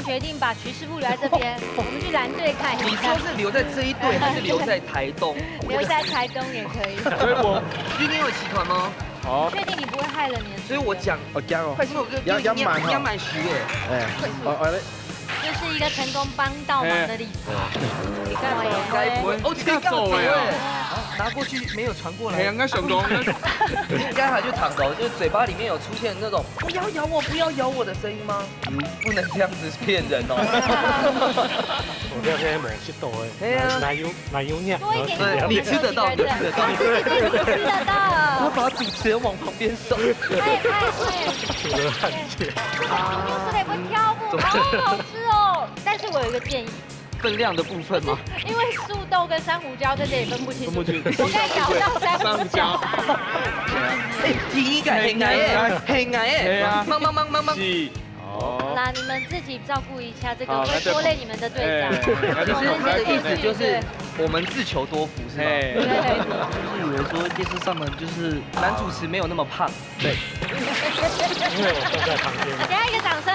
决定把徐师傅留在这边，我们去蓝队看你一下说。是留在这一队，还是留在台东？留在台东也可以。所以我今天有骑团吗？好，确定你不会害了你的？所以我讲，我加哦，快速哥要满徐耶。哎，就是一个成功帮倒忙的例子。该不会？哦，这个走哎，拿过去没有传过来。应该成功。应该还就躺着，就是嘴巴里面有出现那种不要咬我，不要咬我的声音吗？不能这样子骗人哦。我这边没吃到哎，奶油酿，多一点点，你吃得到，你吃得到，你吃得到。他把主持人往旁边送。就是得不挑不，好好吃哦。但是我有一个建议。分量的部分吗？因为素豆跟珊瑚礁在这里分不清楚，我刚咬到珊瑚礁。哎，第一个很矮耶，很矮耶，忙。是。好啦，你们自己照顾一下这个会拖累你们的队长。其实你的意思就是我们自求多福是吗？对。就是以为说电视上面就是男主持没有那么胖，对。因为我坐在旁边。给他一个掌声。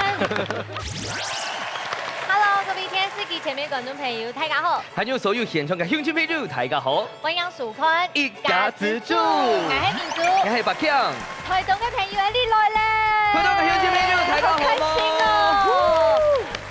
Hello， 各位天視機前面觀眾朋友，大家好。還有所有現場嘅鄉親朋友，大家好。歡迎收看一家之主，我係建築，我係白強。台東嘅朋友喺呢來咧。台東嘅鄉親朋友，大家好。開心哦！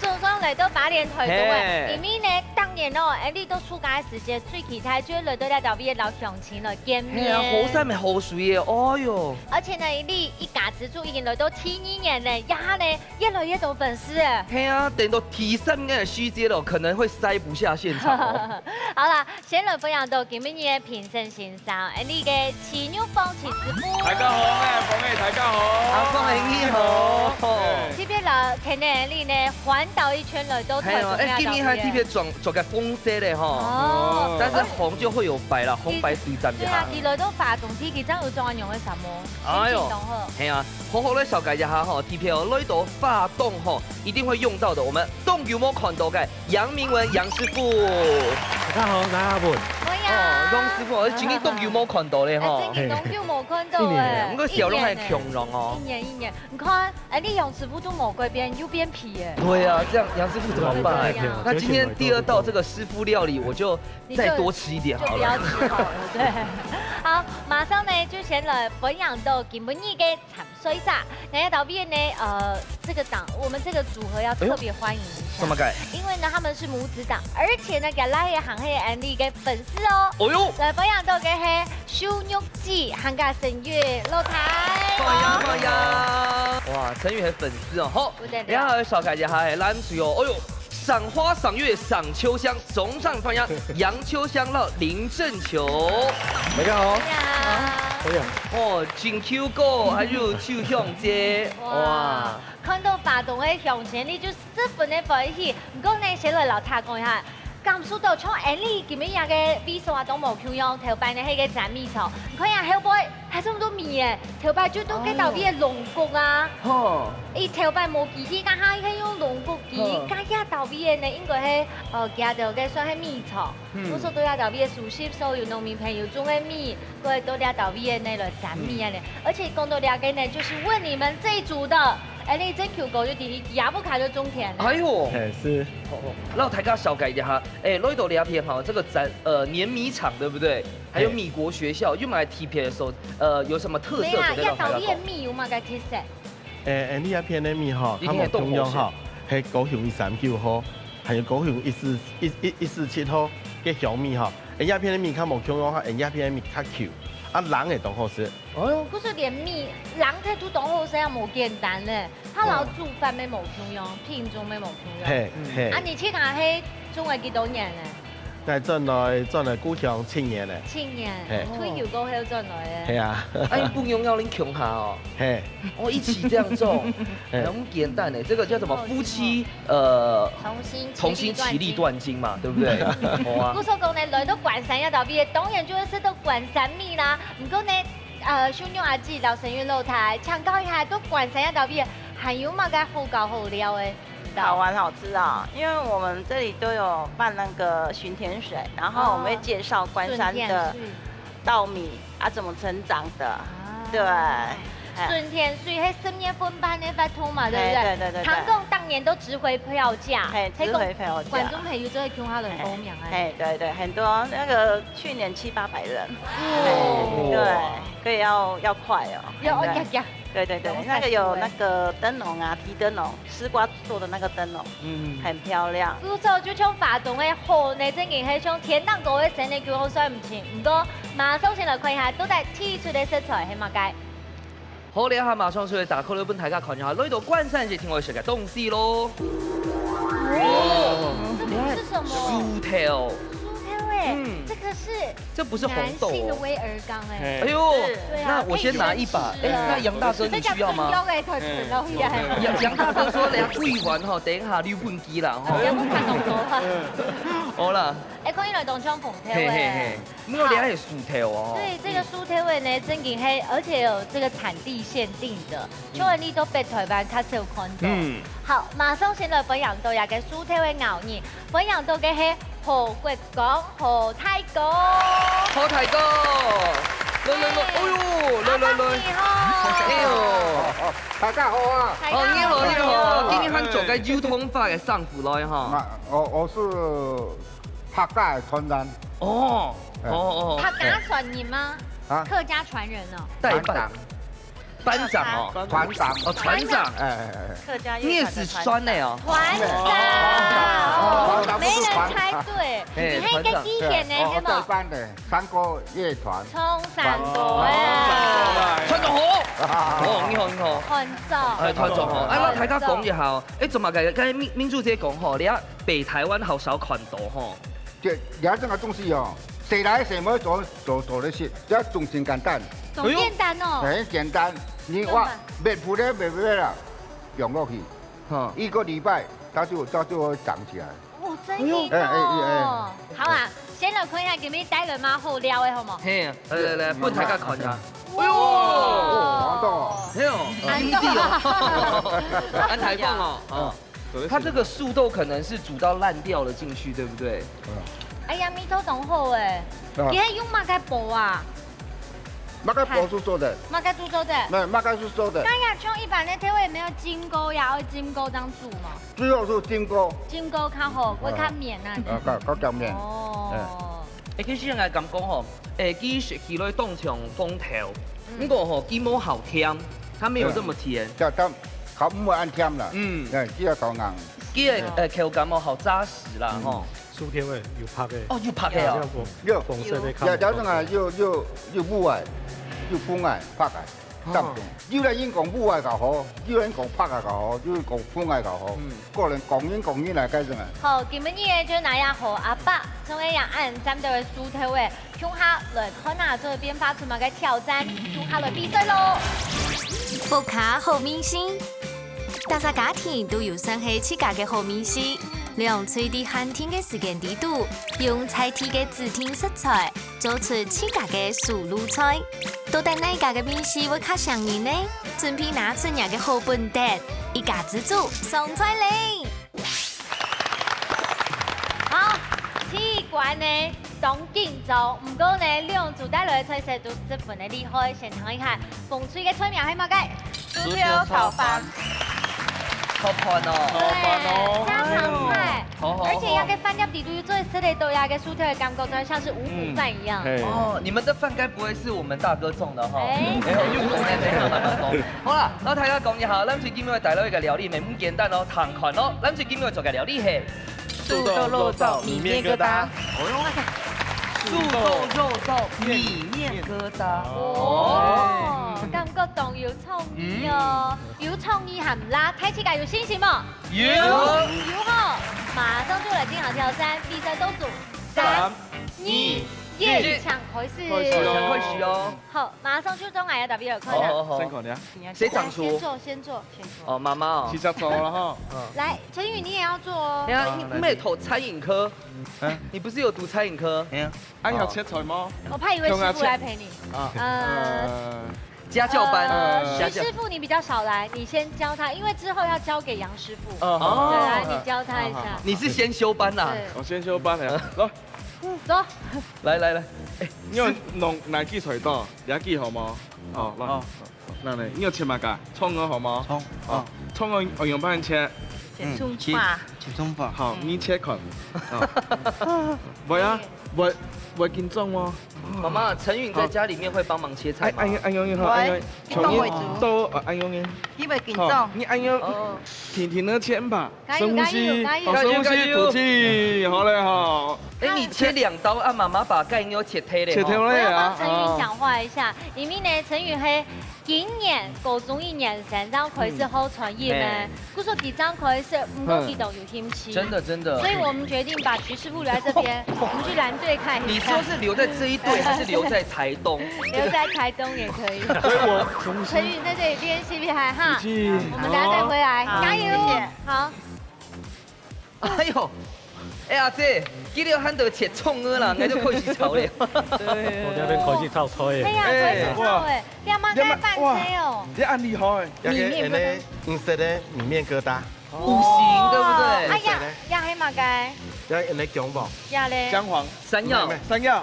終於嚟到把年台東啊！裡面呢，當年哦，你都暑假嘅時節，最期待就嚟到呢邊老鄉親來見面。好山咪好水嘅，哎呦！而且呢，你一家之主已經來到第2年呢，一下呢越來越多粉絲啊！係啊，等到第3年嘅續接了，可能會塞不下現場。好啦，先來分享到今日嘅評審欣賞，你嘅飼牛放棄師傅。大家好，我係大家好。阿峰你好。這邊啦，睇呢你呢環島一圈來到台東呀，今年還特別做個紅色的哈。哦。但是紅就會有白啦，紅白對戰一下。對啊，佢來到發動天氣真係專用嘅什麼？哎呦，係啊，好好咧紹介一下哈 ，TPL 來到發動哈，一定會用到的。我們動有冇看到嘅楊明文楊師傅？大家好，大家好。哦，楊師傅，今年動有冇看到咧？哈，今年動有冇看到誒？咁個笑容係強壯哦。一年，你看，你楊師傅都冇改變，又變皮誒。對啊，這樣楊師傅怎麼辦？那今天第2道這個師傅料理，我就再多吃一點好了。就不要吃好了，對。好，馬上呢就先來分享到今日嘅參賽者。那到邊呢？這個檔我們這個組合要特別歡迎一下。怎麼解？因為呢，他們是母子檔，而且呢，嘅拉嘅行係安利嘅粉絲哦。哦喲！來分享到嘅係秀玉記行家神月露台。歡迎！哇，陳宇係粉絲哦，好。然後紹介一下係男主哦，哎呦，賞花賞月賞秋香，總上歡迎楊秋香到林正球。大家好。好呀。哦，金 Q 哥還有秋香姐。哇！看到發動嘅向前，你就十分的歡喜。唔過呢，寫來老太講一下。感受到從安利咁樣嘅比賽都冇咁樣，頭擺呢係個斬米草，你看下後背係這麼多米嘅，頭擺最多嘅到邊嘅龍骨啊，伊頭擺冇機器，但係佢用龍骨機，加下到邊嘅呢應該係加到嘅算係米草，我說到下到邊嘅熟悉所有農民朋友種嘅米，佢係到下到邊嘅呢來斬米啊呢，而且講到兩個呢，就是問你們這一組的。哎，你真 Q 狗就第一，亞布卡就中田。哎呦，是。然後大家小改一下，哎，來到兩片哈，這個碾米廠對不對？還有米國學校，用來 TPL 的時候，有什麼特色？沒啊，要到啲米有嘛個特色？呢一片嘅米哈，他們同樣哈係高雄139號，還有高雄147號嘅小米哈，呢一片嘅米較冇同樣哈，呢一片嘅米較 Q。啊，人係當好食。哦呦，嗰時連米人睇都當好食啊，冇簡單咧。他老煮飯咩冇同樣，品種咩冇同樣。係。啊，你去下去種咗幾多年咧？但係轉來故鄉7年咧。7年。退休過後轉來咧。係啊。哎，不用要恁窮下哦。係。我一起這樣做，很簡單誒。這個叫什麼？夫妻同心其利斷金嘛，對不對？好啊。古所講呢，來到關山一道邊，當然就會食到關山米啦。唔過呢，秀玉阿姊到神韻露台，強調一下，到關山一道邊，還有嘛個好搞好料誒。好玩好吃啊！因為我們這裡都有辦那個巡田水，然後我們會介紹關山的稻米啊怎麼成長的，對。顺天水迄10年分班那发通嘛，对不对？对。唐贡当年都值回票价，值回票价。观众朋友就会听他的欧名哎。对，很多那个去年700-800人。对，所以要快哦。对，那个有那个灯笼啊，提灯笼，丝瓜做的那个灯笼，很漂亮。苏州就像法动的河内正经迄种天当高的神的叫好帅唔清，不过马上先来看一下都在剔出的色彩係乜嘅。好，你一下馬上出去打開呢本大家看一下，呢度關山是聽我食嘅東西咯。這是什麼？薯條。这个是这不是红豆，男性的威尔刚哎。哎呦，那我先拿一把。哎，那杨大哥你需要吗？杨大哥说你贵完哈，等一下溜半機啦哈。好啦。哎，可以来当枪捧条哎。没有两个薯条哦。对，这个薯条味呢，真嘅黑，而且有这个产地限定的，像我呢都被台湾卡少看到。好，马上先来分享到呀嘅薯條嘅牛耳，分享到嘅係何國港何太哥。何太哥，來，哎呦，來，哎呦，大家好啊！你好，今天很做嘅腰通法嘅上府來哈。我是客家的傳人。哦。客家傳人嗎？啊，客家傳人哦。代班。班長哦，團長哦，團長，客家你也是酸的哦，團長，沒人猜對，你係個機械呢，係冇？對班的三個樂團，衝三個哎，團長好，你好，團長，係團長好，那大家講一下，誒，怎麼嘅？剛才民主姐講嗬，你睇北台灣好少看到嗬，有這個東西哦，誰來誰沒做得切，這仲真簡單。總簡單哦，很簡單，你話滅鋪咧滅啦，用落去，1個禮拜它就會長起來。哇，真厲害哦！好啊，先來看一下，給你帶來馬好料的好冇？嘿，來，幫大家看一下。哎呦，好多，哎呦，兄弟哦，安台凤哦，它這個素豆可能是煮到爛掉了進去，對不對？哎呀，米都懂好哎，你係用馬該煲啊？馬該煲是做的，馬該煮做的，馬該是做的。那呀，像一般的調味沒有金鈎呀，要金鈎這樣煮嘛？最後是金鈎，金鈎較好，會較綿啊。較麵。哦。其實我咁講吼，其實佢來當成風頭，不過吼佢冇好甜，它沒有這麼甜。它唔會按甜啦。只要夠硬。佢嘅口感哦好紮實啦吼。薯條味要拍嘅。哦，要拍嘅哦。要紅色的有種啊，要母愛，要本愛拍嘅，得唔得？有人應講母愛較好，有人講拍嘅較好，有人講本愛較好。個人講語嚟計算啊。好，今日呢就拿呀和阿爸從一樣按針對薯條味，向下來看下這邊發出乜嘅挑戰，向下來比賽咯。福卡好明星，大家家庭都有生起自家嘅好明星。用隨地寒天嘅時間地度，用菜地嘅指定食材，做出自家嘅素路菜。到底哪家嘅面試會較上癮呢？準備拿出人嘅好本碟，一家之主送菜嚟。好，試關呢當緊做，唔過呢兩組帶來嘅菜色都十分嘅厲害，先睇一下風吹嘅菜名係乜嘅？薯條炒飯。好盤哦，家常菜，好，而且要跟飯店底都最適合豆芽嘅薯條嘅感覺，就像是五谷飯一樣。哦，你們的飯該不會是我們大哥種的哈？好啦，咁大家講一下，咱最今日帶來一個料理，咪咁簡單咯，同款咯，咱最今日做嘅料理係素豆肉燥米麵疙瘩。素豆肉燥米麵疙瘩。哦，感覺當有創意哦，有創意含辣，睇起來有信心嗎？有好，馬上就來進行挑戰，比賽倒數3、2、1，搶開始，搶開始哦。好，馬上就中愛 W 快點。好，辛苦你啊！誰長出？先做。哦，媽媽哦。其實做了哈。來，陳宇你也要做哦。哎呀，你沒有讀餐飲科？你不是有讀餐飲科？還要切菜嗎？我怕以為師傅來陪你。家教班。徐師傅你比較少來，你先教他，因為之後要交給楊師傅。哦。對，來你教他一下。你是先修班呐？我先修班嚟，來。走。來。因為弄哪幾菜多，哪幾好冇？哦，來。那呢？你要切嘛噶？葱鹅好吗？葱啊，葱鹅我用帮你切。葱花。切葱花。好，你切款。喂啊，喂紧张哦。妈妈，陈允在家里面会帮忙切菜吗？安用好，安用。都安用的。因为紧张。你安用。停的切吧。深呼吸，深呼吸，吐气，好嘞好。哎，你切2刀，啊，妈妈把盖妞切开嘞。切开我嘞要帮陈允讲话一下，因为呢，陈允係今年高中1年生，张开始好创业呢。故说第张开始唔够激动有兴趣。真的真的。所以我们决定把徐师傅留在这边，我们去蓝队看一下。你说是留在这一队，还是留在台东？留在台东也可以。所以我陈允在这里练习厉害哈。我们等下再回来，加油！好。哎呦。哎阿姐，记得喊到切葱鹅啦，那就开始炒嘞。我那边开始炒菜的。哎呀，开始炒诶，你阿妈该拌车哦。你按厉害。米面的红色的米面疙瘩。五行对不对？哎呀，呀黑马该。要用来姜爆。呀嘞。姜黄、山药、山药，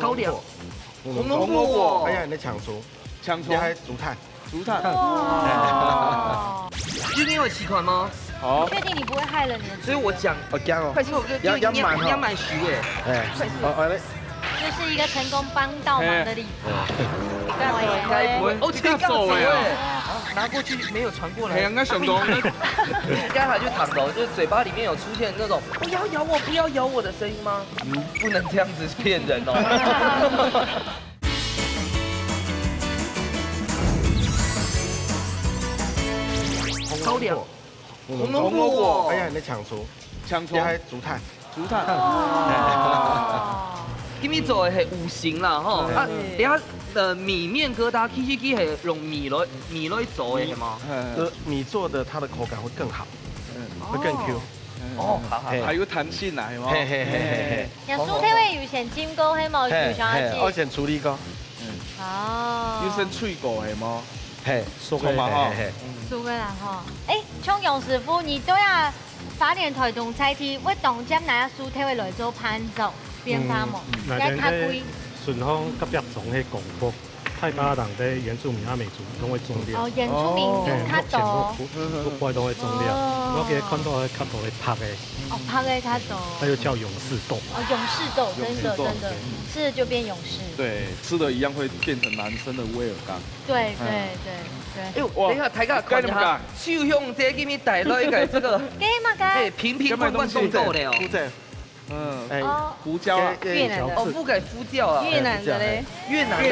高粱、红萝卜，哎呀，你抢出，还竹炭。哇。今天有齐款吗？好。确定你不会害了你的？所以我讲，快速要满徐哎。哎，这是一个成功帮倒忙的例子。该不会？哦，这个走哎，拿过去没有传过来。应该成功。应该还就躺着，就是嘴巴里面有出现那种不要咬我，不要咬我的声音吗？不能这样子骗人哦。高粱。红萝卜，哎呀，你抢出，还竹炭。今日做的係五行啦，吼，啊，等下米面疙瘩，其實係用米來做的，係嗎？米做的，它的口感會更好，會更 Q。哦，好，還有彈性啊，係嗎？像酥體會有先煎糕，係冇有上一我先處理過。哦。要先脆過係嗎？熟嘅嘛哈。熟嘅啦哈。哎，청勇師傅，你都要發點台東菜系，我當將那酥體會來做盤走。變化冇，而家較貴。順豐急入種嘅廣播，太巴人嘅原住民阿美族都會種料。哦，原住民用較多。不怪都會種料，我記得看到係較多係拍嘅。哦，拍嘅較多。它又叫勇士豆。哦，勇士豆，真的，吃了就變勇士。對，吃的一樣會變成男生的威爾剛。對。哎呦，等一下，大家看一下，秀雄姐給你帶來一個這個，哎，瓶罐罐凍豆咧哦。胡椒啊，越南的哦，不改敷料啊，越南的嘞，越南的，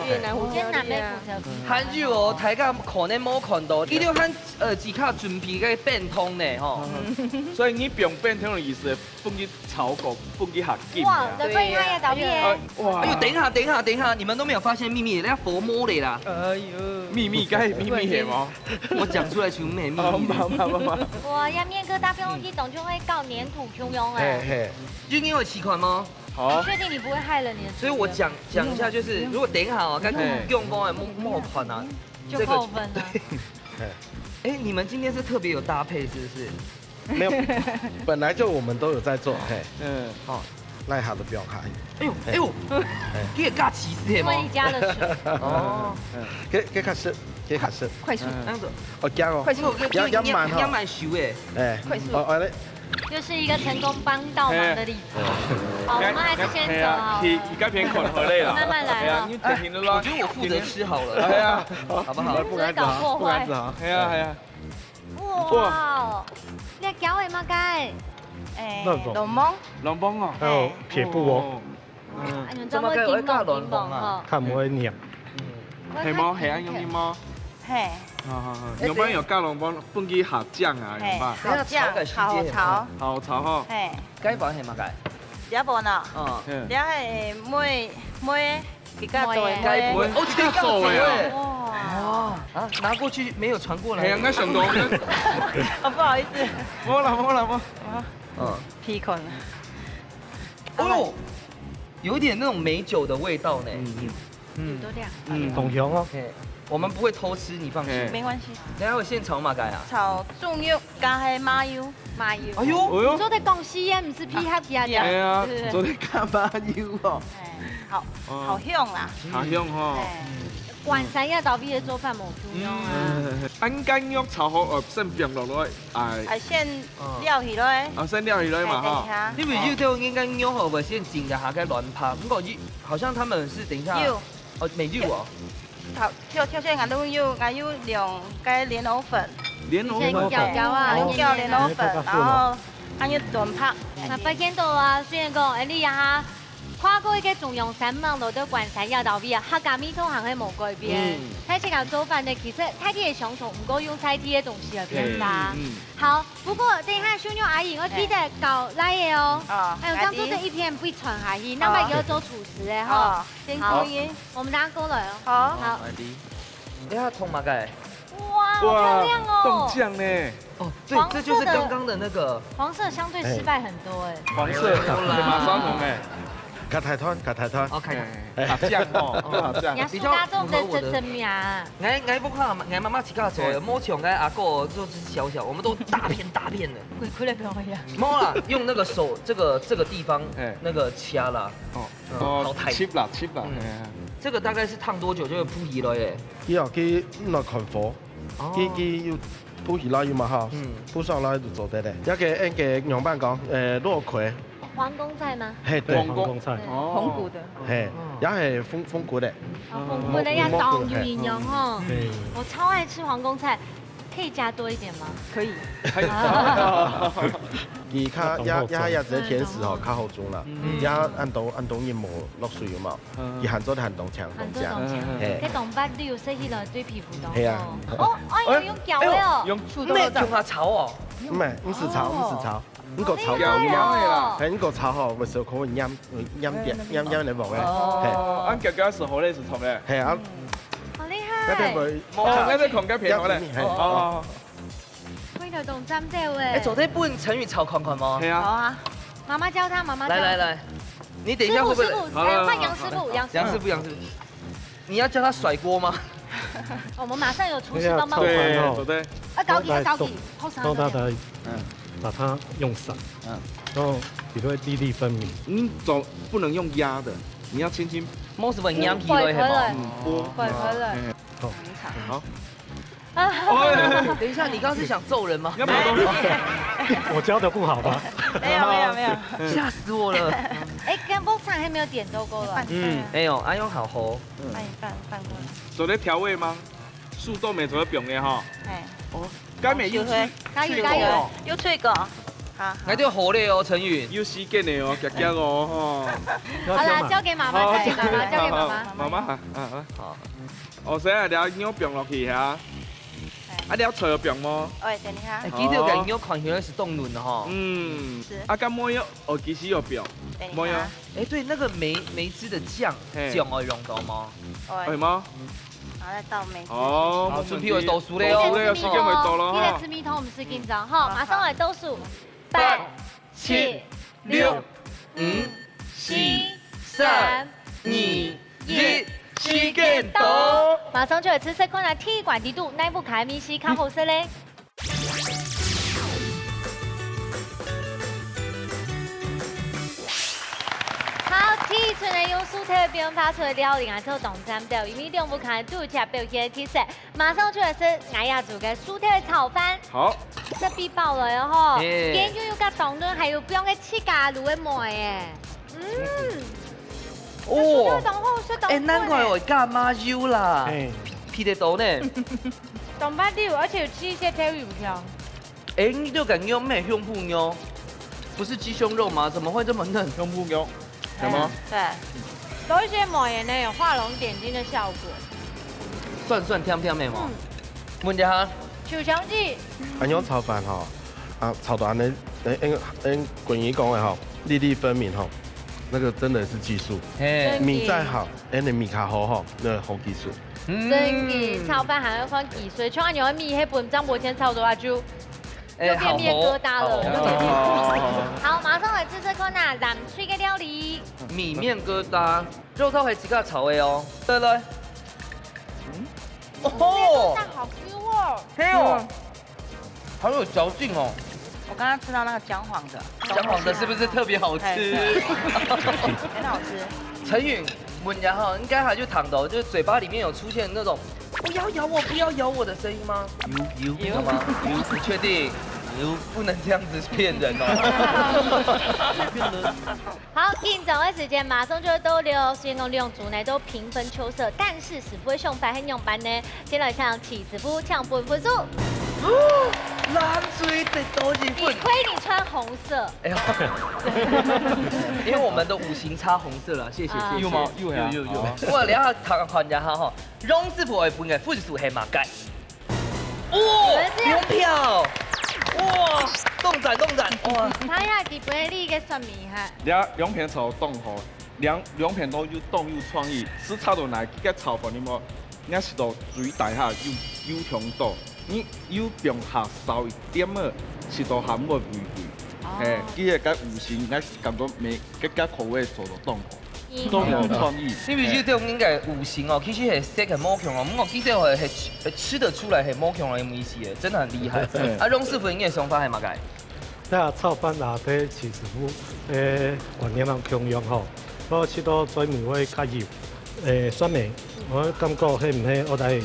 越南胡椒咩？韓劇哦，大家可能冇看到，伊條韓只靠準備個變通呢，吼。所以你不用變通的意思，放去炒過，放去下煎。哇，對呀呀，導演。哇，哎呦，等一下，你們都沒有發現秘密，人家佛摸嚟啦。哎呦，秘密係嗎？我講出來全沒秘密。哇，呀面疙瘩不用去懂就會搞黏土汹湧哎。今天有齊款嗎？好。確定你不會害了你的？所以我講一下，就是如果等一下啊，剛用過的末款啊，就扣分了。哎，你們今天是特別有搭配，是不是？沒有，本來就我們都有在做。好，那下都不要看。哎呦，你也尬起司嗎？因為你加了水。哦，給卡式，快速，這樣子。我加哦。快速，要慢熟誒。快速。就是一個成功幫倒忙的例子。好，我們還是先走好。而家偏困好累了。慢慢來啊。我覺得我負責吃好了。係啊，好不好？不敢搞破壞。係啊。哇！你係搞嘅乜雞？龍邦哦。還有撇布哦。怎麼金龍金龍哦？它唔會黏。係嗎？係啊，用嗎？係。龍邦有加龍邦，放去下醬啊，用吧。好醬，好炒。好炒吼。係。雞飯係乜雞？第一盤啊。你係妹比較多嘅。雞盤。哦，這個做嘅。哇！啊，拿過去沒有傳過來。係啊，應該上到。不好意思。冇啦。皮困。哦呦，有點那種美酒的味道呢。同樣哦。我們不會偷吃，你放心。沒關係。等下我現炒乜雞啊？炒豬肉加係麻油。哎呦，你做的廣西耶，唔是皮蝦皮啊？係啊，做的加麻油哦。好香啦。好香吼。关山鸭豆皮的做法冇咁样啊。按干肉炒好，先变落落，哎，先料起来。先料起来嘛哈。你们就应该牛好不先整一下该乱拍，不过好像他们是等一下美肉哦。挑选俺都有用该莲藕粉。莲藕粉。用莲藕粉，然后按要炖拍。那不见到啊，虽然讲你呀。跨過嘅仲用3萬度都關山鴨豆皮啊，客家米通行係冇改變。睇食人做飯呢，其實太啲嘅相同，唔過用菜啲嘅東西嘅變化。好，不過等一下小妞阿姨，我記得搞來嘢哦。還有當初的一片不傳下去，那麼要做廚師嘅哈。好，我們大家過來哦。好。好。哎呀，通馬蓋。哇，好漂亮哦。冻酱呢？哦，对，这就是刚刚的那个。黃色相對失敗很多哎。黃色，馬雙紅哎。卡台團，OK，麻醬哦，麻醬。人家蘇家種的真名。我不看，我媽媽自家做，摸起我阿哥就是小小，我們都大片的。快來表演。摸啦，用那個手這個地方，那個掐啦。哦，切啦。這個大概是燙多久就會鋪起來耶？佢落看火，佢要鋪起來要嘛哈，鋪上來就做得咧。一個樣板講，肉葵。皇宮菜嗎？係對，皇宮菜，紅骨的，係，也係風骨的。風骨的要當有營養哦。我超愛吃皇宮菜，可以加多一點嗎？可以。而家一隻甜食吼，較好做啦。而家按冬熱冇落水嘛，而鹹咗寒冬槍凍醬。喺東北都要食起來對皮膚都好。係啊。哦，我用腳嘅哦。用它炒哦。唔是炒。呢個炒嘅啦，係呢個炒吼，咪少可會陰你冇嘅。哦，按腳嘅時候咧是炒嘅。係啊。好厲害！一隻狂雞片好咧。哦。龜頭凍針啫喎。昨天不能成語炒看看嗎？係啊。好啊，媽媽教他，來，你等一下會不會？換楊師傅，你要叫他甩鍋嗎？我們馬上有廚師幫忙。對。高級，幫他的，把它用散，然後比較粒粒分明。你總不能用壓的，你要輕輕。冇什麼壓起來係嗎？回來。好。等一下，你剛剛是想揍人嗎？我教的不好吧？沒有，嚇死我了！哎，跟煲菜還沒有點都夠了。沒有，阿勇好喝。拌過來。做咧調味嗎？素豆沒做得用嘅哈。哦。該未要加油！要脆個。好。我都要好咧哦，陳宇。要時間嘅哦，夾夾哦。好啦，交給媽媽，交給媽媽。媽媽好。我先係了牛병落去嚇。啊，你要吹병嗎？哎，等一下。記得嘅牛看起來是凍嫩的哈。是。啊，咁冇有，其實有병。冇有。哎，對，那個梅汁的醬我用到嗎？係嗎？然後再倒梅子。哦，準備會倒數咧哦。有時間會倒咯。記得吃米通，唔是緊張哈，馬上來倒數，8、7、6、5、4、3、2、1。時間到，馬上就嚟吃食看下鐵管地度，奈不開米西較好食咧。好，提出嚟用蔬菜變化出嚟料理，然後動蘸料，因為兩不開度吃表現提食，馬上就嚟食我要做嘅蔬菜炒飯。好，這必爆嚟哦！跟住要加凍潤，還有不用嘅切咖滷嘅梅誒。哦，哎，難怪我幹媽油啦，皮得多呢。東北料，而且吃一些配魚條。哎，你就感覺咩胸部妞，不是雞胸肉嗎？怎麼會這麼嫩？胸部妞，什麼？對，多一些梅呢，有畫龍點睛的效果。蒜甜甜的嘛。問一下。小強記。安樣炒飯吼，炒到安尼，滾魚講的吼，粒粒分明吼。那個真的是技術，米再好，你米卡好吼，那好技術。真嘅，炒飯還要看技術，像安樣米迄本張伯謙炒到阿豬，又變面疙瘩了。好，馬上來試試看啊，南區嘅料理。米面疙瘩，肉燥係自家炒嘅哦。對對。哦，好 Q 哦。嘿哦，好有嚼勁哦。我剛剛吃到那個薑黃的，薑黃的是不是特別好吃？很好吃。陳允，闻呀哈，应该还就躺的，就是嘴巴里面有出现那种不要咬我，不要咬我的声音吗？有吗？你确定？不能这样子骗人哦。好，进场的时间马上就会到了，先讲两组呢都平分秋色，但是师傅的上班和用班呢，先来向齐师傅抢分数。蓝水得多几分？亏你穿红色。哎呀，因为我们的五行差红色了，谢谢。有吗？有。我了下看一下哈，荣师傅会分的分数是马盖。哇，两票。哇，动展哇！睇下基本的你嘅说明哈。两片炒冻好，两片都又冻又创意，是炒到来个炒饭你么？你是到水大下有香度，你有变下烧一点啊，是到含我味味。哎，佢个五行，我感觉每个口味做到冻好。都有创意。你比如这种应该五行哦，其实是色很冇强哦，不过其实是吃得出来很冇强的意思的，真的很厉害。啊，荣师傅应该想法系嘛个？那炒饭拿俾齐师傅，观念人强用吼，我吃到最面会较油，酸味，我感觉迄唔系我哋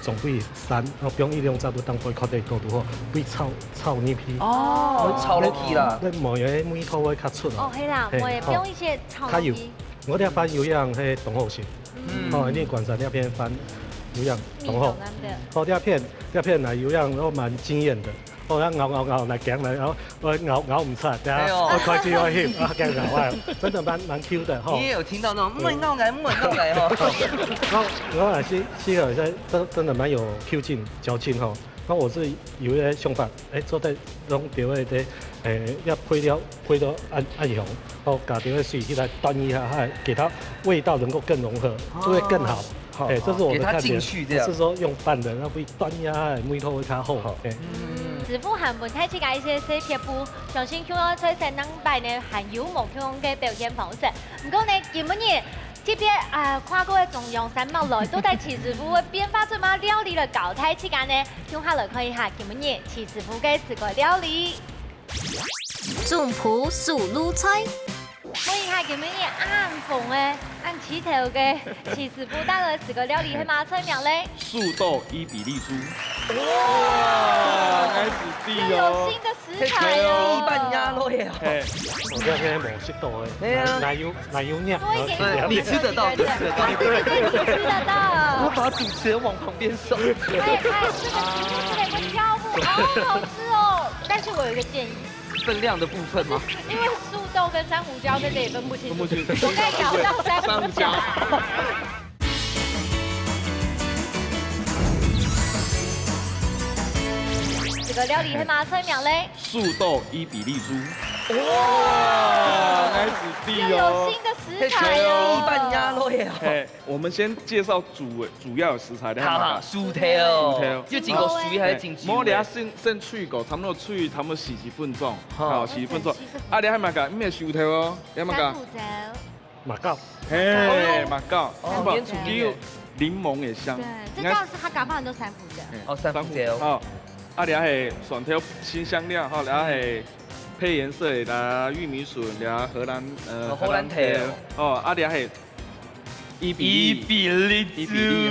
总比酸，我用一两只都当杯靠地多好，比炒呢批。哦，炒落去啦。你毛嘢梅头会较出哦，系啦，我也用一些炒较油。我哋番有样係董后型，哦，你观察那片番有样董后，哦，那片呢有样我蛮惊艳的，哦，咬来夾嚟，我咬唔出，我開始我翕，我驚咬啊，真的蠻 Q 的哈。你也有聽到那種唔會咬來哈。我也是吃了在真的蠻有 Q 勁、嚼勁哈。那我是有一個想法，做在用條嘅要配到按油，哦，加條嘅水起來端一下，給它味道能夠更融合，就會更好。这是我的看点，是說用拌的，那會端一下，梅頭會較好。師傅韓文睇似解一些小撇步，相信佢我在成能擺呢含有無強嘅表現方式。唔過呢，今日這邊跨過嘅中央山脈來，都帶齊師傅嘅變化最嘛料理嘅搞態之間呢，用下來看一下今日齊師傅嘅四個料理。總鋪素滷菜。可以看今日按縫嘅按起頭嘅齊師傅帶來四個料理係嘛菜名咧？素豆伊比利豬。哇，愛死地哦！有新的食材哦。西班牙肉也好。我這邊冇食到誒，奶油釀。你吃得到，你吃得到。對，你吃得到。我把主持人往旁邊送。哎，這個挑布，好吃哦。但是我有一個建議。分量的部分嗎？因為素豆跟珊瑚礁真的也分不清楚。我該咬到珊瑚礁。這個料理係嘛菜名咧？素豆伊比利豬。哇，愛死地哦！又有新的食材哦。西班牙肉也好。我們先介紹主要的食材。好，薯條。要整個水還是整豬？我哋先脆過，差唔多脆，差唔多40分鐘。好，40分鐘。啊，你係咪㗎？咩薯條哦？你係咪㗎？馬告。嘿，馬告。哦，只有檸檬嘅香。對，這道是它搞不好很多珊瑚的。哦，珊瑚條。哦，啊，你係蒜條新香料，好，你係。配顏色啦，玉米筍啦，荷蘭條，哦，啊，你係伊比利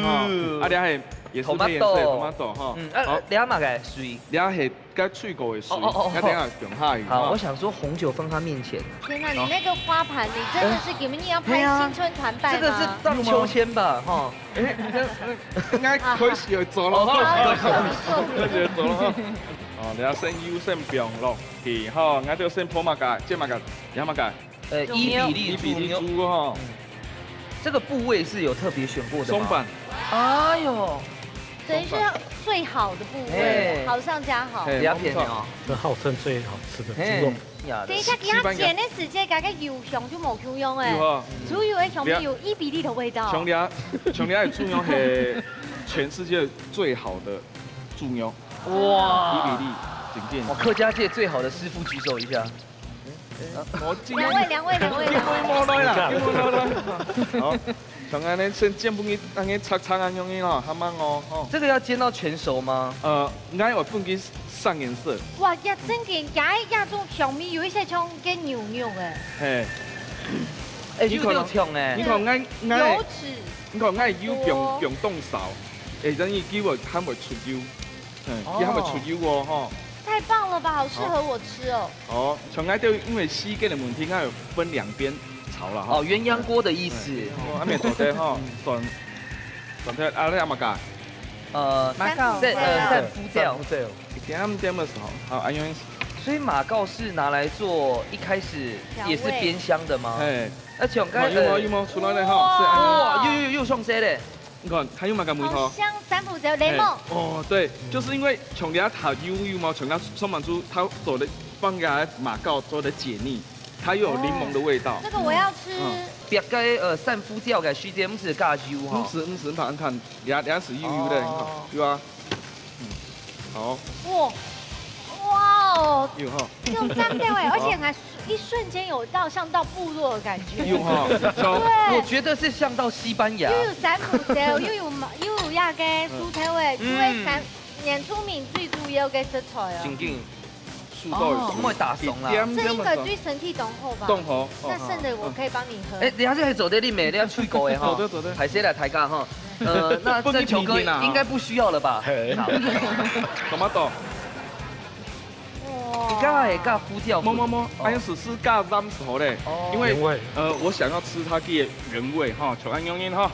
哈，啊，你係也是配顏色，tomato哈，好，你啱嘅水，你係該脆過嘅水，一定要用下去。好，我想說紅酒放他面前。天哪，你那個花盤，你真的是給你要拍新春團拜嗎？這個是盪秋千吧？哈，應該開始要做了，開始做了。哦，你要先優先冰落去，好，我就先破馬甲，這馬甲，什麼甲？伊比利豬哈。這個部位是有特別選過的嗎？鬆板。哎呦，等於是最好的部位，好上加好。比較便宜哦。這號稱最好吃的豬肉。等一下，給他剪的時間，加個油香就冇香用誒。豬油嘅香味有伊比利的味道。香料的豬油係全世界最好的豬油。哇！伊比利，景店。哇，客家界最好的師傅舉手一下。兩位。好，像安尼先煎半個，安尼擦安樣樣哦，好慢哦。這個要煎到全熟嗎？應該我半個上顏色。哇，一整件加種香味有一些像嘅牛肉誒。嘿。你看强诶，你看俺油脂，你看俺油用冻烧，会等于叫我喊袂出油，伊喊袂出油哦吼。太棒了吧，好适合我吃哦。哦，像俺就因为西给的问题，俺有分两边炒了哈。哦，鸳鸯锅的意思。哦，俺面做的哈，算在阿里阿玛嘎。马告散夫调，一点的时候，好，安用。所以马告是拿来做一开始也是煸香的吗？哎，而且我刚才有没出来的哈？哇，又上色嘞！你看，它有嘛个梅头？香三浦只有雷梦。哦，对，就是因为从人家它有嘛，从人家上满猪，它做的放下马告做的解腻，它又有柠檬的味道。这个我要吃。别个散夫调嘅须点唔是加油哈？唔是，看看，两是油的，有啊。好。哇哦！有哈。就蘸掉哎，而且还一瞬间有像到部落的感觉。有哈。对。我觉得是像到西班牙。又有三浦调，又有亚嘅蔬菜味，因为年出名最主要嘅食材啊。真紧。素豆有什么打怂啦？这应该最身体浓厚吧？浓厚。那剩的我可以帮你喝。哎，等下就可以走的你美，你要去过的哈。走的。海鲜来抬杠哈。那这球哥应该不需要了吧？干嘛多？你刚才也尬夫调，么，安是尬蓝头嘞，因为我想要吃它的原味哈，求安用音哈。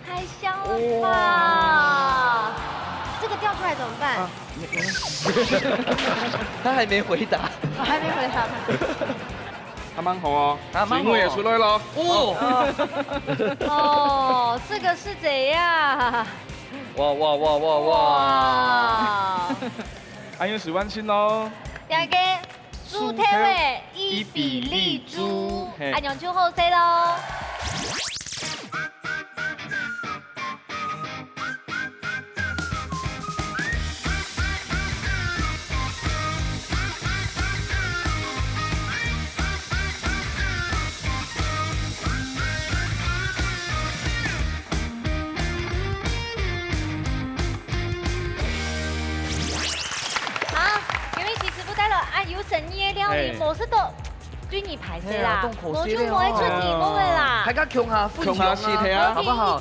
太香了吧！这个掉出来怎么办？他还没回答，我还没回答。还蛮好哦，水果也出来了。哦，这个是怎样？哇！安有10万斤喽。第二个蔬菜味伊比利猪，安用就好食咯。有神耶料理，模式都对你排泄啦，我就不会出题目的啦。还敢穷下分享啊，好不好？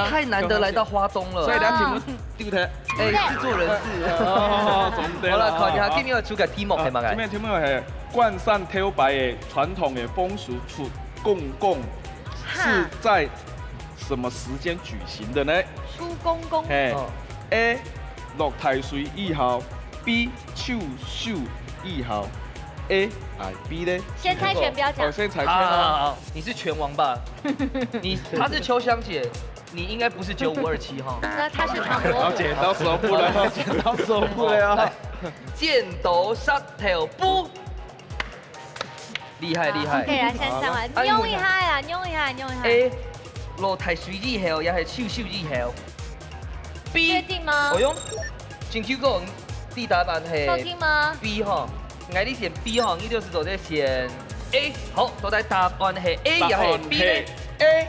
太难得来到花东了，所以两题目丢的。哎，制作人是。好了，考一下，今天要出个题目系嘛？今天题目是冠上挑白的传统的风俗出公共是在什么时间举行的呢？出公共。A 落太岁以后 ，B 秋收以后 ，A 还 B 呢？先猜拳，不要讲。先猜拳啊！你是拳王吧？她是秋香姐，你应该不是9527哈。那她是唐伯虎。剪刀石头布了，剪刀石头布了啊！剑斗杀头布，厉害厉害。可以来先上来，用一下呀，用一下。A 落太岁以后，也是秋收以后。B 确定吗？我用请求个地答案是。好听吗 ？B 哈，我你选 B 哈，你就是做在选 A。好，到底答案是 A 也是 B 呢 ？A。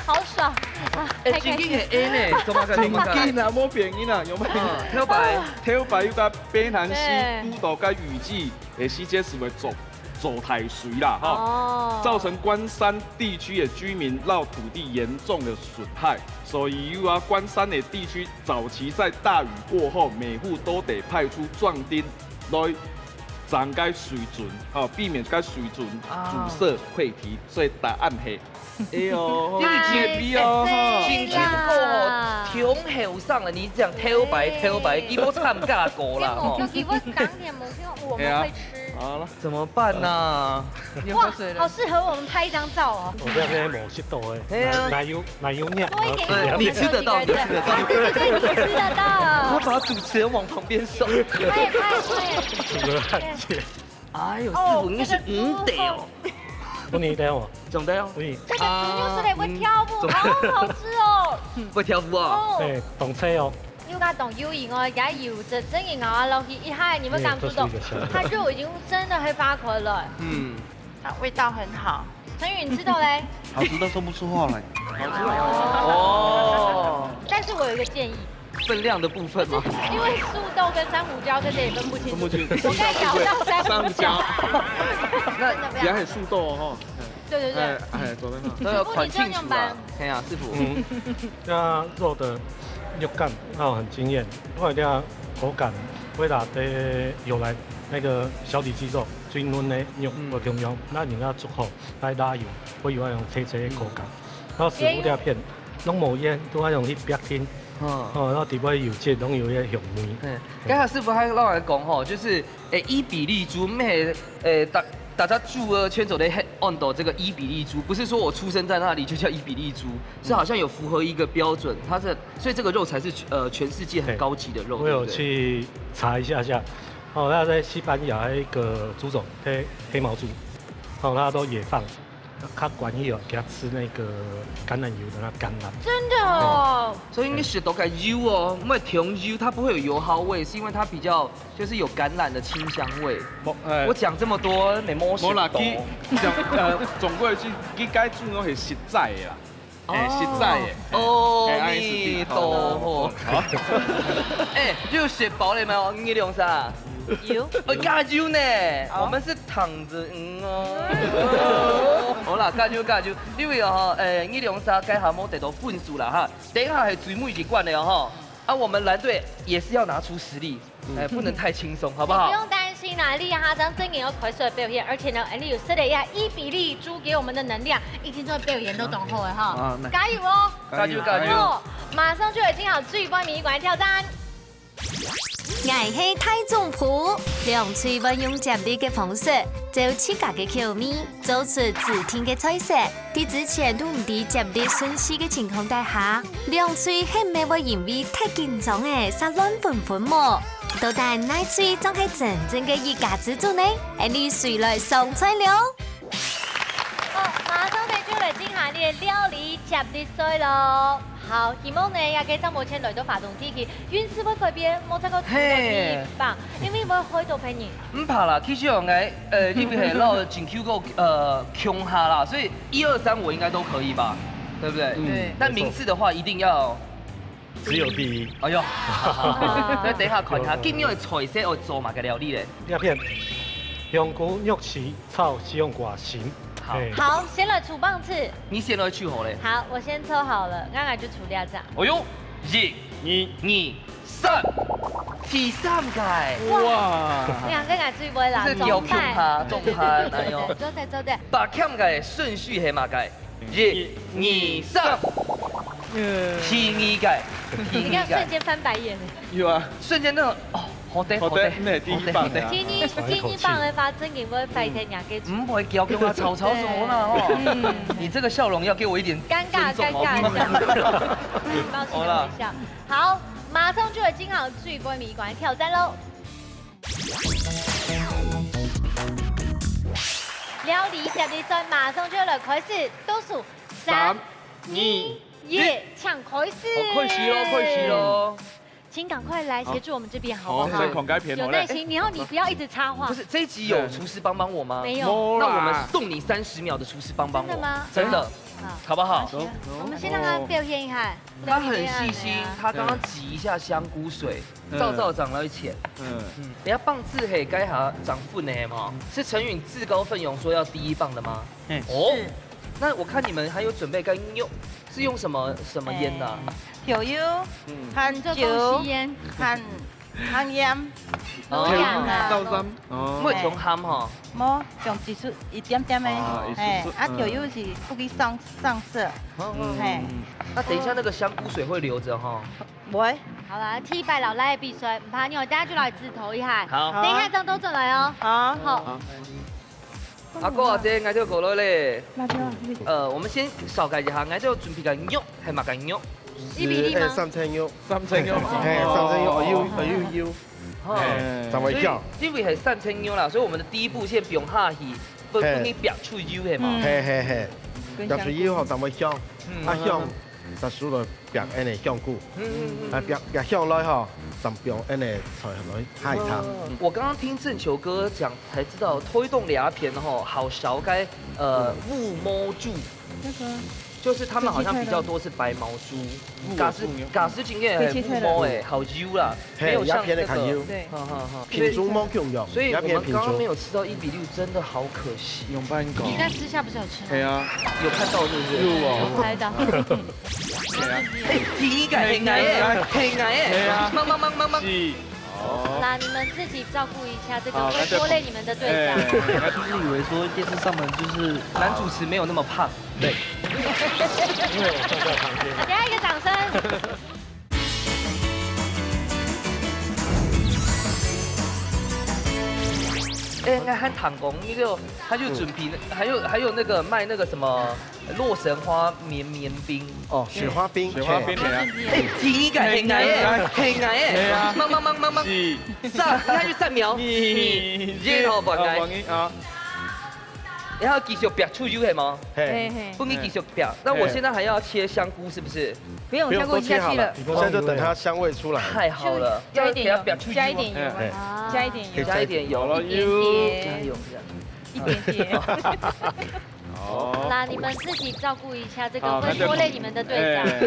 好爽啊！哎，真紧是 A 呢，怎么个？真紧啊，冇便宜啊，有冇？挑白有个北南西都道跟雨季的时间是会走太水啦，哈，造成关山地区的居民让土地严重的损害，所以关山的地区早期在大雨过后，每户都得派出壮丁来涨该水准，避免该水准阻塞溃堤，所以答案是。哎呦，太逼哦！进去过挺后上了，你这样挑白，基本参加过啦哈。给我讲点目标，我们会吃。好了，怎么办呢？哇，好适合我们拍一张照哦。我这边没吃到哎，奶油面，多一点，你吃得到，你吃得到，对，你吃得到。我把主持人往旁边送。快！出了汗血。哎呦，师傅应该是5得哦。不你等我，总得哦。这个就是得会跳舞，好吃哦。会跳舞啊？对，懂车哦。又加懂油饮哦，加油着真饮啊，然后一下你们感受到，它肉已经真的会发壳了。它味道很好。陈宇，你知道嘞？好吃到说不出话来。哦。但是我有一个建议。分量的部分吗？因为素豆跟珊瑚礁跟这里分不清楚。我刚才咬到珊瑚礁。那也很素豆哦。对对对。哎，左边那要款清楚啊。哎呀，师傅。那肉的肉感让我很惊艳，我的口感会打的有来那个小底肌肉最嫩的肉我中央，那你要煮好来拉油，会有那种脆脆的口感。然后食物片拢无烟，都那种去白天。哦，然后底尾有这拢有迄香味。嗯，刚才师傅还让我来讲吼，就是伊比利猪，咩大家住圈走的按到这个伊比利猪，不是说我出生在那里就叫伊比利猪，是好像有符合一个标准，所以这个肉才是全世界很高级的肉。我有去查一下，哦，那在西班牙一个猪种黑毛猪，哦，它都野放。它管也有给它吃那个橄榄油的那橄榄，真的哦。所以你食到个油哦，因为甜油它不会有油耗味，是因为它比较就是有橄榄的清香味。我讲这么多没摸熟。冇啦，总归去解煮我是实在的啦。实在的。阿弥陀佛。肉血饱了没有？你用啥？油，加油呢？我们是躺着哦。好啦，加油！因为哦，你用啥改下冇得到分数啦哈。等一下系最尾一关的哦哈。我们蓝队也是要拿出实力，不能太轻松，好不好？不用担心啦，厉害哈，张真也有快速的表现，而且呢，你有设了一下伊比利猪给我们的能量，一天做的表演都懂后了哈。加油哦！加油！马上就已经好最关迷馆挑战。我是太宗普，用嘴巴用接力的方式，就自家的口味，做出自天的菜色。在之前都唔知接力顺序的情况底下，两嘴很没会因为太紧张诶，撒乱纷纷么？到底哪嘴才是真正的一家之主呢？你谁来上菜了？马上就嚟进下你的料理接力赛咯。好，希望呢也给张某千来到发动机器，运势会改变，冇这个地方，因为我开到陪你。唔怕啦，其实我因为系绕进 Q 够穷下啦，所以1、2、3我应该都可以吧，对不对？对。但名次的话一定要只有第一。哎呦，那等一下看下今日的菜色我做嘛个料理咧。鸦片、香菇、肉丝、炒西洋瓜、咸。好，先来出棒次。你先来去好嘞。好，我先抽好了，刚刚就出两张。哎呦，1、2、3，第3届。哇！两个人最尾啦，是调控它，重盘，哎呦。走的。把欠嘅顺序系嘛嘅？1、2、3，第2届。你看瞬间翻白眼。有啊，瞬间那种哦。好的，那第一棒的。第一棒的发真嘅会白天两个。唔会叫我吵什么啦哦。你这个笑容要给我一点尴尬。好了。好，马上就会进行最关迷关挑战喽。料理接力赛马上就要来开始，倒数3、2、1，抢开始。快死咯！请赶快来协助我们这边，好不好？有耐心，然后你不要一直插话。不是这一集有厨师帮我吗？没有。那我们送你30秒的厨师帮我。真的吗？真的，好不好？我们先让他表现一下。他很细心，他刚刚挤一下香菇水，照长了浅。等下棒次可以该下长粉的嘛？是陈允自告奋勇说要第1棒的吗？哦。那我看你们还有准备跟用，是用什么烟呢？调油、含酒、含盐、豆沙，冇用咸哈？冇，用一点点的，调油是不给上色，那等一下那个香菇水会留着哈？不会。好啦，替白老赖比赛，唔怕你，我等下就来指头一下。好，等一下张都转来哦。好。阿哥阿姐，我就过来咧。我们先少改一下，我就准备个肉，系嘛个肉。伊比利吗？3层肉，要，怎么叫？因为系3层肉啦，所以我们的第一步先不用下去，不你煸出油系嘛。煸出油后怎么香？香，就输了煸安尼香菇。煸香来吼，就煸安尼菜来下一汤。我刚刚听正球哥讲才知道，推动2片吼，好少该雾摸住。就是他们好像比较多是白毛猪，嘎斯今天很毛哎，好油啦，没有像这个。对，品种猫用药，所以我们刚刚没有吃到1比6，真的好可惜。用半狗。你在私下不是有吃吗？对啊，有看到是不是？有哦。猜到。第一个很矮哎，很矮哎，忙。是。那你们自己照顾一下这个会拖累你们的队长。就是以为说电视上面就是男主持没有那么胖，对。因为我站在旁边。给他一个掌声。哎，那汉唐宫那个，他就准备，还有那个卖那个什么洛神花绵冰哦，雪花冰，对啊。哎，第一个很矮哎，很矮哎，忙。是。上，他去站苗，你这头不矮。啊。然后继续煸醋油系吗？嘿，不你继续煸。那我现在还要切香菇，是不是？不用，香菇下去了。现在就等它香味出来。太好了，加一点油，加一点油，加一点油，加油，一点点。那你们自己照顾一下这个会拖累你们的队长。这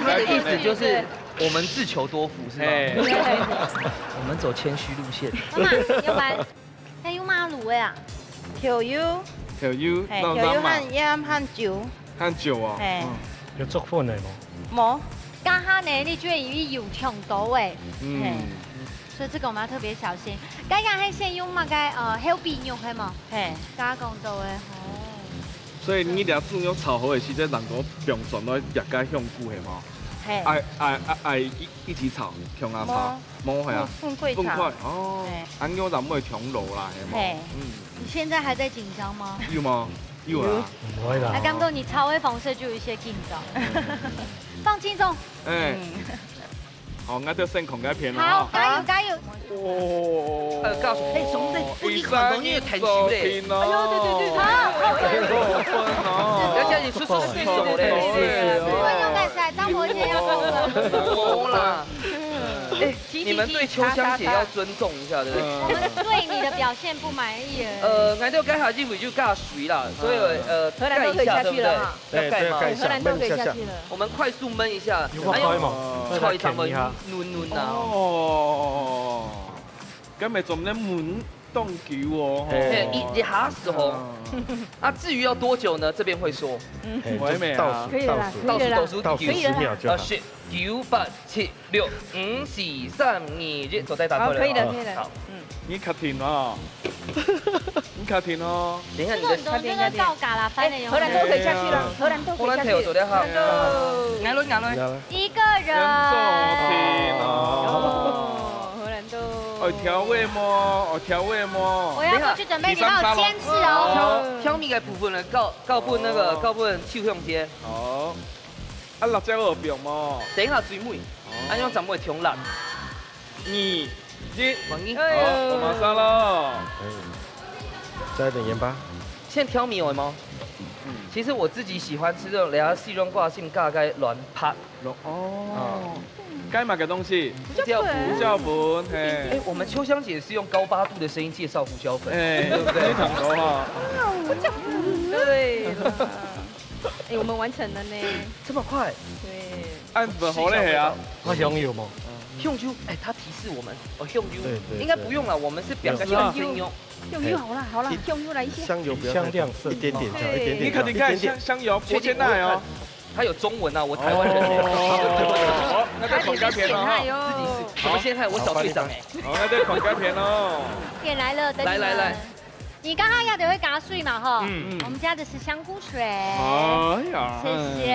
个意思就是我们自求多福是吗？我们走谦虚路线。好嘛，要不然，还有马路的啊。调油，调油和盐和酒。和酒啊。有足粉的冇？冇。刚哈呢，你觉得有挺多诶。所以这个我们要特别小心。该讲係先用嘛該後邊用係嘛？加工到嘅。所以你俩煮肉炒好的時，這人都用全都入街香菇係嘛？愛一起炒，香啊炒，冇係啊。粉塊炒。哦。安樣就唔會香爐啦，係嘛？你現在還在緊張嗎？有嗎？有啊。唔會啦。那剛剛你超會放射就有一些緊張。放輕鬆。好，我就先控一片好，加油！哦。告訴你，總之不一可能因為彈球嘞。哎呦，對，好。要叫你出手嘞。不用帶起來，張伯傑要走了。啦。哎，你們對秋香姐要尊重一下，對不對？我們對你的表現不滿意。俺都蓋下機會就蓋水啦，所以蓋一下，對不對？要蓋嗎？荷蘭豆可以下去了。我們快速燜一下，還有菜湯燜啊。哦，咁咪做咩燜凍球喎？一下時候。啊，至於要多久呢？這邊會說。會未啊？可以了，倒數10秒就好。 10、9、8、7、6、5、4、3、2、1，手再打開了。可以了。好，你卡停啊！你卡停哦。等一下你的。這個造假啦，翻了有。荷蘭豆可以下去了，荷蘭豆可以下去。做得好。眼淚。一個人。荷蘭豆。調味麼？調味麼？我要過去準備，你幫我監視哦。挑米嘅部分呢，告半那個告半手向街。哦。啊，辣椒有病麼？等一下水妹，安樣怎麼會挑辣？2、1，好，馬上咯。加一點鹽巴。現在挑米有嗎？其實我自己喜歡吃這種兩細軟掛性咖該軟拍。哦。該買嘅東西，胡椒粉，哎，我們秋香姐是用高8度的聲音介紹胡椒粉，對不對？非常多哈。胡椒粉，對。哎，我們完成了呢，這麼快？對。按粉好嘞啊。那香油嗎？香油，哎，他提示我們，香油，應該不用了，我們是表個香油。香油好啦，香油來一些。香油不要香亮色，一點點，一點點。你肯定看香油，薄煎奶哦。它有中文啊，我台灣人。哦，那就孔蓋片了哈。自己是，什麼陷害我小隊長哎。好，那就孔蓋片咯。點來了，等你們。來。你剛剛要的會加水嘛？哈。我們加的是香菇水。哎呀。謝謝。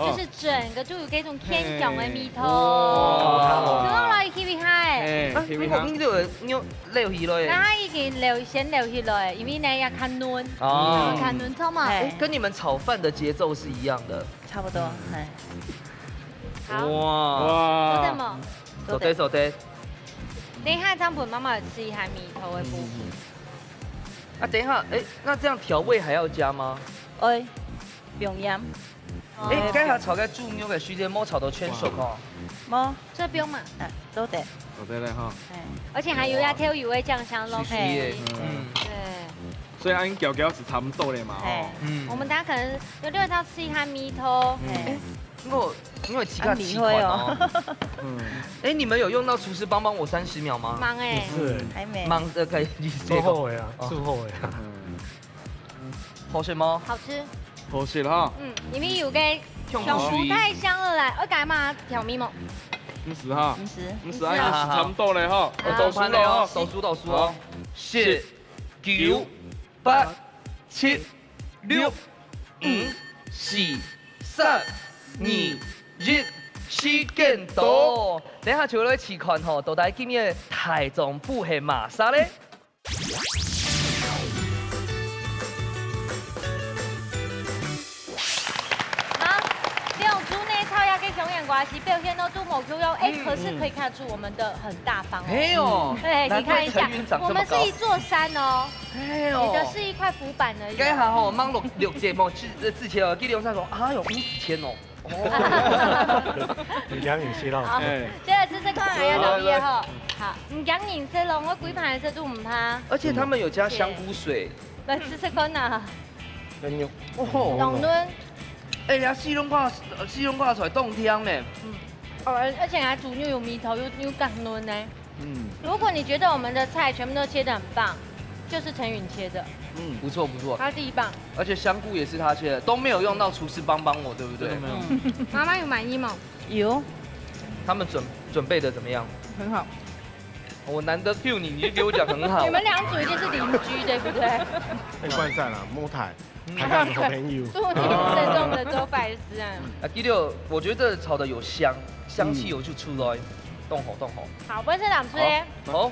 就是整個就有這種天香的味道。咁我來去邊係？呢度有流起來。那已經先流起來，因為呢要看嫩。哦。看嫩炒嘛。跟你們炒飯的節奏是一樣的。差不多。好。哇。做得麼？做得。等一下張盤媽媽試一下米頭的部分。啊，等一下，哎，那這樣調味還要加嗎？哎，不用鹽。哎，該下炒個豬肉嘅時間，冇炒到全熟哦。冇，這不用嘛？都得。都得嘞哈。而且還有要挑油味醬香咯。對。所以按搅搅是差不多的嘛。我们等下可能有6要吃一下米头。因为其他几款哦。哎，你们有用到厨师帮我30秒吗？忙哎，是还没。忙的可以术后的啊，术后的。好吃吗？好吃。好吃哈。里面有个香菇太香了啦，我改嘛调米嘛。不是哈，不是按是差不多的哈。倒数了，倒数哦。10、9、8、7、6、5、4、3、2、1，时间到。等下就来试看吼，到底今日台中府系嘛啥咧？表演关系表现都都某 Q 用，可是可以看出我们的很大方哦。没有，对，你看一下，我们是一座山哦。哎呦，你的是一块浮板而已。该还好，忙6节目之前哦，记得上说，哎呦，5000哦。你讲饮食咯。现在吃看还要留意哈。好，你讲饮食咯，我规盘的都唔怕。而且他们有加香菇水。来吃看呐。哦。两轮。哎呀，四龙挂出来冻香呢。而且还煮又有米头又干嫩呢。如果你觉得我们的菜全部都切得很棒，就是陈允切的。不错不错。他第一棒。而且香菇也是他切的，都没有用到厨师帮我，对不对？没有。妈妈有满意吗？有。他们准备的怎么样？很好。我难得 Q 你，你就给我讲很好。你们两组一定是邻居，对不对？被灌散了，摸台。还看好朋友，祝你慎重的做法事啊！第6，我觉得炒的有香气有就出来，动好。好，不是两吹。好，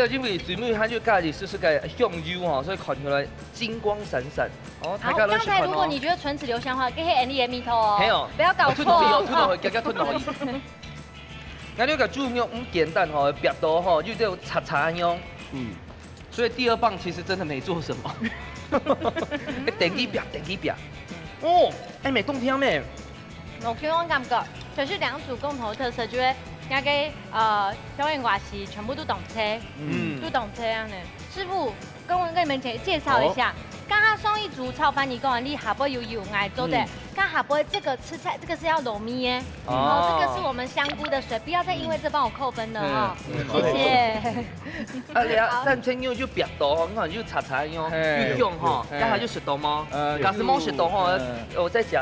因为水母它就家里是个香油哈，所以看起来金光闪闪。好，刚才如果你觉得唇齿留香的话，可以 Andy 的米头哦。没有，不要搞错哦。吞落去，加吞落去。那你个猪肉简单吼，别多吼，就这种擦样。所以第2棒其实真的没做什么。电机表，哦，没动听咩？我 Q 我感觉，就是2组共同特色，就是那个表演关系全部都懂车，都懂车样的。师傅，跟你们介绍一下，刚刚上一组炒饭，你跟我你下波有爱做的，刚下波这个吃菜，这个是要糯米耶，然后这个是我们香菇的水，不要再因为这帮我扣分了哈，谢谢。但青椒就别多，你看就擦样，越用哈，刚才就食到吗？假是冇食到哈，我再夹。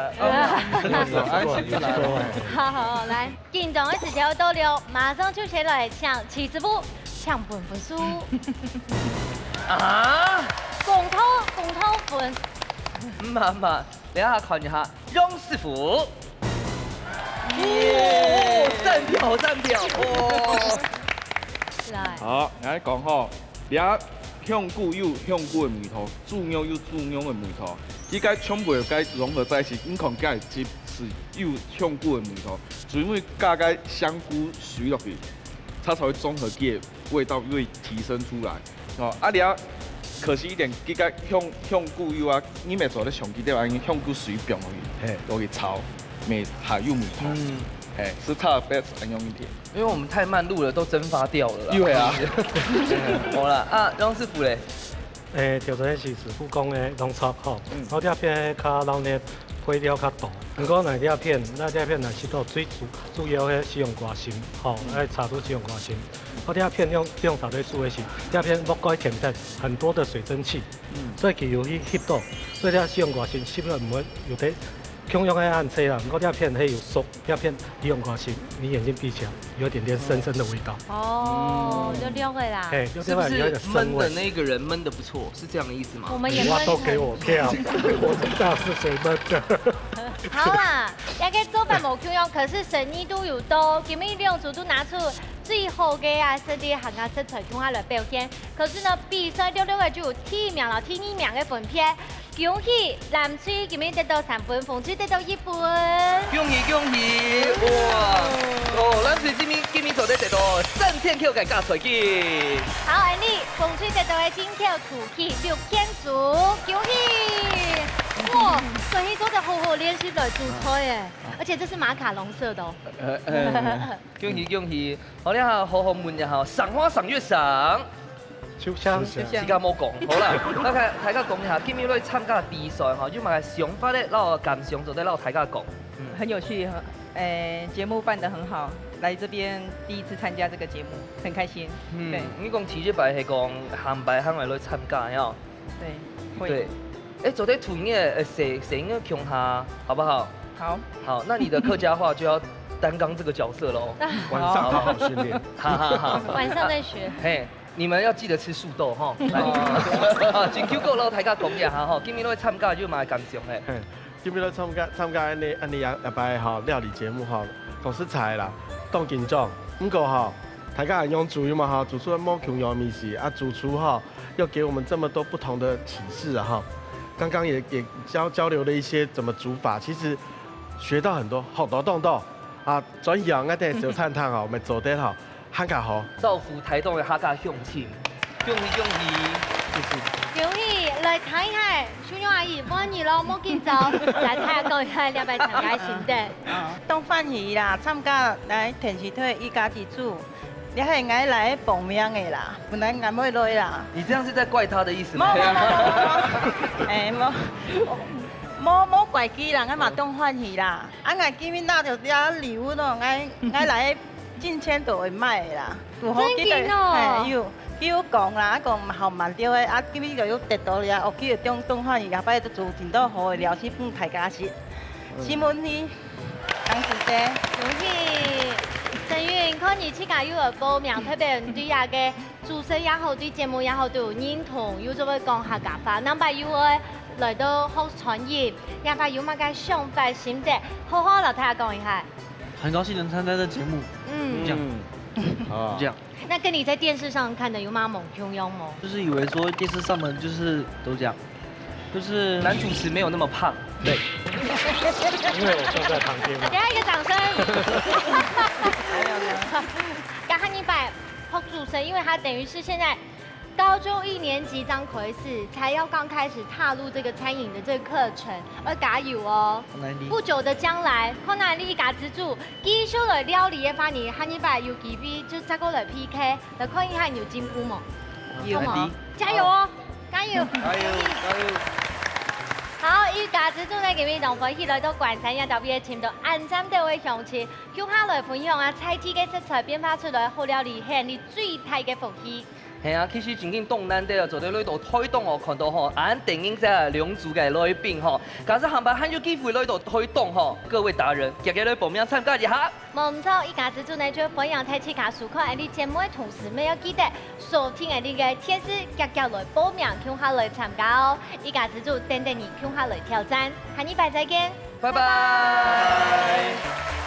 好，来，进场的时间到了，马上就先来抢70分，抢本分数。啊！共偷分。妈，等下看一下翁师傅。站票，来。好，来讲吼，俩香菇有香菇的味道，猪肉有猪肉的味道，伊该全部该融合在一起，你看该汁是有香菇的味道，水母加个香菇水落去，它才会综合起味道会提升出来。哦，俩可惜一点，这个香菇油啊，你咪做咧上基底话，香菇水变落去炒，咪还有味道。是差别很用一点。因为我们太慢录了，都蒸发掉了啦。对啊。好啦，翁师傅咧。条件是师傅讲的拢差吼，我这片较老呢配料较大，不过那这片若是到最主要的使用花心，吼，来炒出使用花心。我这片用茶对煮的是，这片木瓜甜的很多的水蒸气，所以佢有去吸到，所以这使用花心吸了唔会有得。用的按车啦，我这片还有熟，这片利用关系，你眼睛闭起来，有点深深的味道。哦，就溜回啦。是不是焖的那个人焖的不错，是这样的意思吗？我们也焖。都给我跳，我知道是谁焖的。好啦，也个做饭冇用，可是生意都有多，今日两组都拿出最好嘅实力行啊色彩，用下来表现。可是呢，比赛溜嘅就有第1名啦，第2名嘅分片。恭喜蓝水今日得到3分，凤水得到1分。恭喜！哇！蓝水今日做得到3千Q嘅加出去。好，安利凤水得到嘅金条出去6千组，恭喜！哇，所以做得好练习来煮菜耶，而且这是马卡龙色的哦。恭喜！好，你好，好门也好，赏花赏月赏。手香，时間冇講，好啦，大家講一下，今日嚟參加比賽哈，有冇想法咧？讓我感想就得讓大家講。很有趣哈，節目辦得很好，來這邊第一次參加這個節目，很開心。對，你講前一排係講韓白韓來參加呀？對，會。對，哎，昨天土嘢誰應該強下，好不好？好。好，那你的客家話就要擔綱這個角色嘍。晚上好好訓練。好。晚上再學。嘿。你們要記得吃樹豆哈。真 Q 夠咯，大家講一下哈。今日嚟參加就蠻感想嘅。今日嚟參加安尼一擺哈料理節目哈，講食材啦，當緊張。不過哈，大家用煮嘛哈，煮出冇窮樣米食啊，主廚哈又給我們這麼多不同的啟示啊哈。剛剛也交流了一些怎麼煮法，其實學到很多，好多動作啊，轉樣啊啲小餐廳哈，咪做得好。客家好，造福台東嘅客家鄉親，恭喜！恭喜！來睇下，小勇阿姨歡迎咯，冇見走，來睇下講下你係咪參加先得？當歡喜啦，參加來電視台一家之主，你係愛來報名嘅啦，本來我冇來啦。你這樣是在怪他的意思嗎？冇怪佢啦，我嘛當歡喜啦，啊我今日拿到啲禮物咯，我來。近千都會買啦，真勁哦！要講啦，講好慢啲嘅，啊，今日就要得到啦，我叫中歡喜，下擺都做真多好嘅料理俾大家食。希望你當時姐，恭喜！陳雲，看你自家有個報名，特別對下嘅主持也好，對節目也好都有認同，有做要講客家話，能把有嘅來到學傳業，也把有乜嘅想法心得，好好嚟睇下講一下。很高興能參加這節目，這樣，這樣。那跟你在電視上看的有嗎？猛熊樣嗎？就是以為說電視上面就是都這樣，就是男主持沒有那麼胖，對。因為我坐在旁邊嘛。給他一個掌聲。還有呢？剛剛你把學主持人，因為他等於是現在高中1年級張奎是才要剛開始踏入這個餐飲的這個課程，而加油哦！不久的將來，可能你家資助繼續來料理嘅話，你下一擺有機會就再過來 PK，來看一下你有進步嗎？有嗎？加油哦！加油！加油！加油！好，依家資助呢，今日同歡喜來到關山也特別請到安站這位鄉親，向下來分享啊菜地嘅食材變化出來好料理，係你最大嘅福氣。係啊，其實真緊動難啲啊，做到呢度推動我看到嗬，俺電影即係兩組嘅來賓嗬，假設行吧，很有機會來到推動嗬，各位達人，日日來報名參加一下。冇唔錯，依家資助呢就分享睇自家數款，喺你節目嘅同時，咪要記得收聽喺你嘅電視，日日來報名，向下來參加哦。依家資助等等你向下來挑戰，下禮拜再見，拜拜。